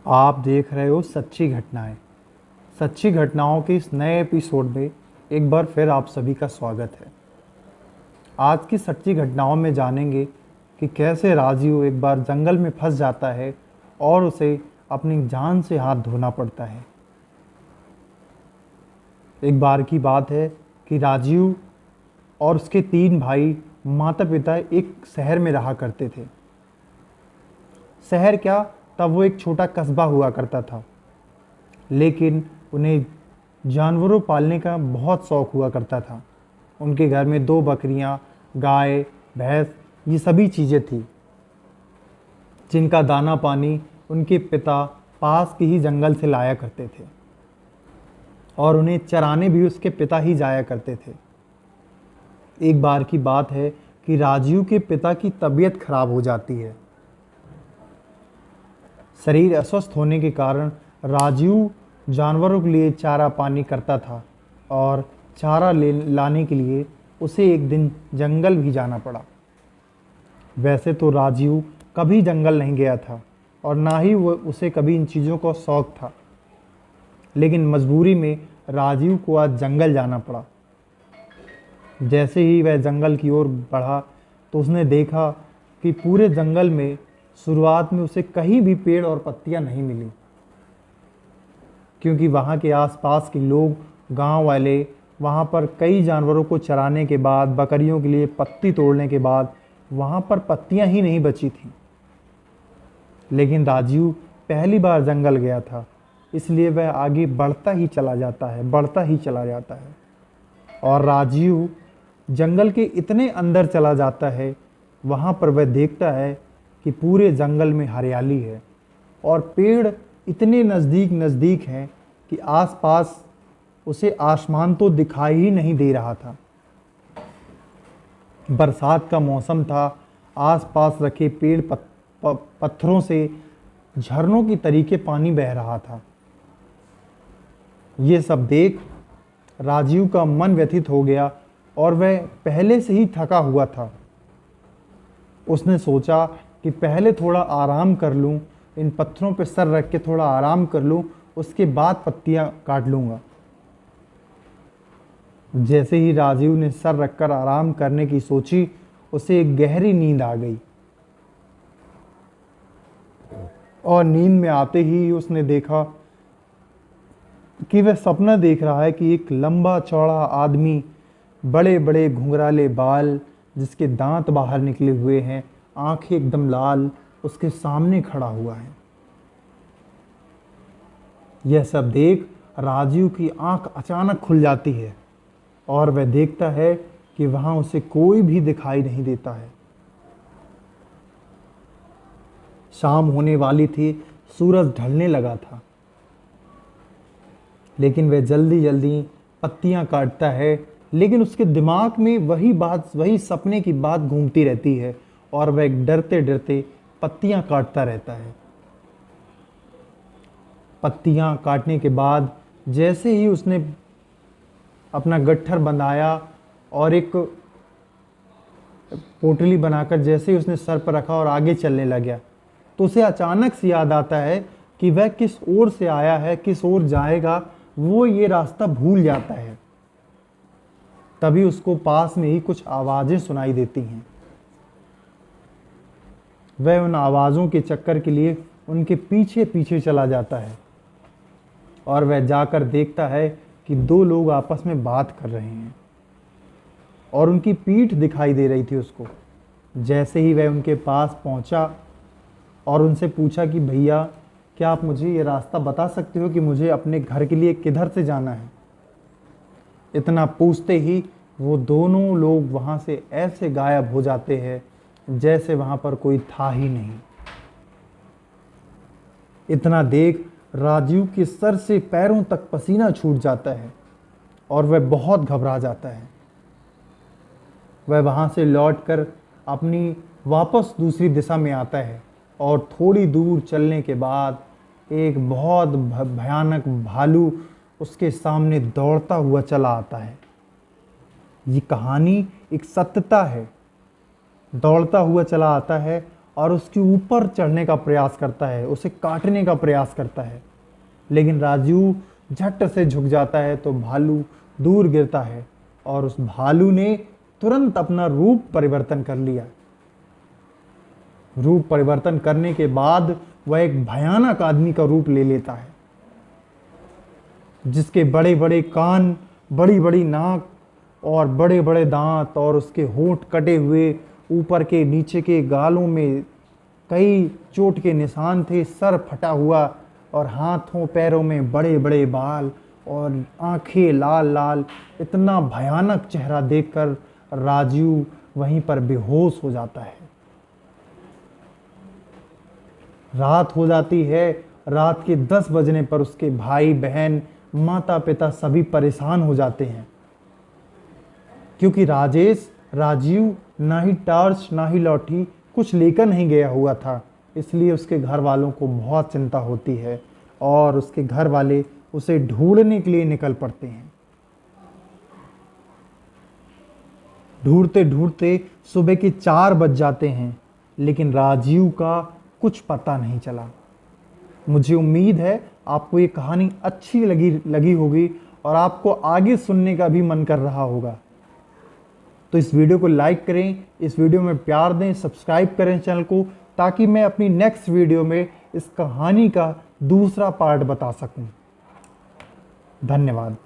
आप देख रहे हो सच्ची घटनाएं। सच्ची घटनाओं के इस नए एपिसोड में एक बार फिर आप सभी का स्वागत है। आज की सच्ची घटनाओं में जानेंगे कि कैसे राजीव एक बार जंगल में फंस जाता है और उसे अपनी जान से हाथ धोना पड़ता है। एक बार की बात है कि राजीव और उसके 3 भाई माता पिता एक शहर में रहा करते थे। शहर क्या, तब वो एक छोटा कस्बा हुआ करता था, लेकिन उन्हें जानवरों पालने का बहुत शौक हुआ करता था। उनके घर में 2 बकरियां, गाय, भैंस, ये सभी चीज़ें थी जिनका दाना पानी उनके पिता पास के ही जंगल से लाया करते थे और उन्हें चराने भी उसके पिता ही जाया करते थे। एक बार की बात है कि राजीव के पिता की तबीयत खराब हो जाती है। शरीर अस्वस्थ होने के कारण राजीव जानवरों के लिए चारा पानी करता था और चारा लाने के लिए उसे एक दिन जंगल भी जाना पड़ा। वैसे तो राजीव कभी जंगल नहीं गया था और ना ही उसे कभी इन चीज़ों का शौक था, लेकिन मजबूरी में राजीव को आज जंगल जाना पड़ा। जैसे ही वह जंगल की ओर बढ़ा तो उसने देखा कि पूरे जंगल में शुरुआत में उसे कहीं भी पेड़ और पत्तियां नहीं मिली, क्योंकि वहाँ के आसपास के लोग, गांव वाले, वहाँ पर कई जानवरों को चराने के बाद, बकरियों के लिए पत्ती तोड़ने के बाद वहाँ पर पत्तियां ही नहीं बची थीं। लेकिन राजीव पहली बार जंगल गया था, इसलिए वह आगे बढ़ता ही चला जाता है और राजीव जंगल के इतने अंदर चला जाता है, वहाँ पर वह देखता है कि पूरे जंगल में हरियाली है और पेड़ इतने नज़दीक हैं कि आसपास उसे आसमान तो दिखाई ही नहीं दे रहा था। बरसात का मौसम था, आसपास रखे पेड़ पत्थरों से झरनों की तरीके पानी बह रहा था। ये सब देख राजीव का मन व्यथित हो गया और वह पहले से ही थका हुआ था। उसने सोचा कि पहले थोड़ा आराम कर लूं, इन पत्थरों पर सर रख के थोड़ा आराम कर लूं, उसके बाद पत्तियां काट लूंगा। जैसे ही राजीव ने सर रखकर आराम करने की सोची, उसे एक गहरी नींद आ गई और नींद में आते ही उसने देखा कि वह सपना देख रहा है कि एक लंबा चौड़ा आदमी, बड़े बड़े घुंघराले बाल, जिसके दांत बाहर निकले हुए हैं, आंखें एकदम लाल, उसके सामने खड़ा हुआ है। यह सब देख राजीव की आंख अचानक खुल जाती है और वह देखता है कि वहां उसे कोई भी दिखाई नहीं देता है। शाम होने वाली थी, सूरज ढलने लगा था, लेकिन वह जल्दी जल्दी पत्तियां काटता है, लेकिन उसके दिमाग में वही सपने की बात घूमती रहती है और वह डरते डरते पत्तियां काटता रहता है। पत्तियां काटने के बाद जैसे ही उसने अपना गट्ठर बनाया और एक पोटली बनाकर जैसे ही उसने सर पर रखा और आगे चलने लगा, तो उसे अचानक से याद आता है कि वह किस ओर से आया है, किस ओर जाएगा, वो ये रास्ता भूल जाता है। तभी उसको पास में ही कुछ आवाज़ें सुनाई देती हैं। वह उन आवाज़ों के चक्कर के लिए उनके पीछे पीछे चला जाता है और वह जाकर देखता है कि 2 लोग आपस में बात कर रहे हैं और उनकी पीठ दिखाई दे रही थी उसको। जैसे ही वह उनके पास पहुंचा और उनसे पूछा कि भैया, क्या आप मुझे ये रास्ता बता सकते हो कि मुझे अपने घर के लिए किधर से जाना है? इतना पूछते ही वो दोनों लोग वहाँ से ऐसे गायब हो जाते हैं जैसे वहाँ पर कोई था ही नहीं। इतना देख राजीव के सर से पैरों तक पसीना छूट जाता है और वह बहुत घबरा जाता है। वह वहाँ से लौटकर अपनी वापस दूसरी दिशा में आता है और थोड़ी दूर चलने के बाद एक बहुत भयानक भालू उसके सामने दौड़ता हुआ चला आता है। ये कहानी एक सत्यता है। दौड़ता हुआ चला आता है और उसके ऊपर चढ़ने का प्रयास करता है, उसे काटने का प्रयास करता है। लेकिन राजू झट से झुक जाता है तो भालू दूर गिरता है और उस भालू ने तुरंत अपना रूप परिवर्तन कर लिया। रूप परिवर्तन करने के बाद वह एक भयानक आदमी का रूप ले लेता है, जिसके बड़े बड़े कान, बड़ी बड़ी नाक और बड़े बड़े दांत और उसके होंठ कटे हुए, ऊपर के नीचे के गालों में कई चोट के निशान थे, सर फटा हुआ और हाथों पैरों में बड़े बड़े बाल और आंखें लाल लाल। इतना भयानक चेहरा देखकर राजू वहीं पर बेहोश हो जाता है। रात हो जाती है। रात के 10 बजने पर उसके भाई बहन, माता पिता सभी परेशान हो जाते हैं, क्योंकि राजीव ना ही टॉर्च ना ही लौटी कुछ लेकर नहीं गया हुआ था। इसलिए उसके घर वालों को बहुत चिंता होती है और उसके घर वाले उसे ढूंढने के लिए निकल पड़ते हैं। ढूंढते ढूंढते सुबह के 4 बज जाते हैं, लेकिन राजीव का कुछ पता नहीं चला। मुझे उम्मीद है आपको ये कहानी अच्छी लगी होगी और आपको आगे सुनने का भी मन कर रहा होगा। तो इस वीडियो को लाइक करें, इस वीडियो में प्यार दें, सब्सक्राइब करें चैनल को, ताकि मैं अपनी नेक्स्ट वीडियो में इस कहानी का दूसरा पार्ट बता सकूं। धन्यवाद।